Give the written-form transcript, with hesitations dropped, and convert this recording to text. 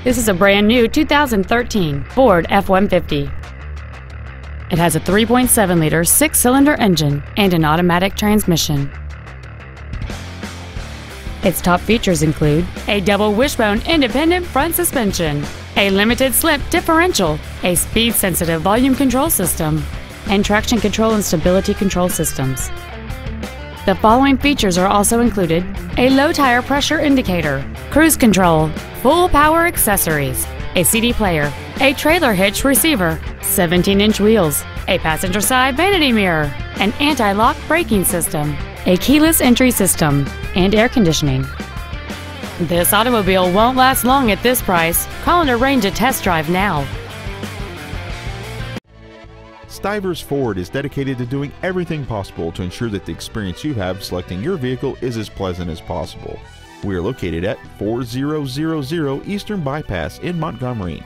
This is a brand new 2013 Ford F-150. It has a 3.7-liter six-cylinder engine and an automatic transmission. Its top features include a double wishbone independent front suspension, a limited slip differential, a speed-sensitive volume control system, and traction control and stability control systems. The following features are also included: a low tire pressure indicator, cruise control, full power accessories, a CD player, a trailer hitch receiver, 17-inch wheels, a passenger side vanity mirror, an anti-lock braking system, a keyless entry system, and air conditioning. This automobile won't last long at this price. Call and arrange a test drive now. Stivers Ford is dedicated to doing everything possible to ensure that the experience you have selecting your vehicle is as pleasant as possible. We are located at 4000 Eastern Bypass in Montgomery.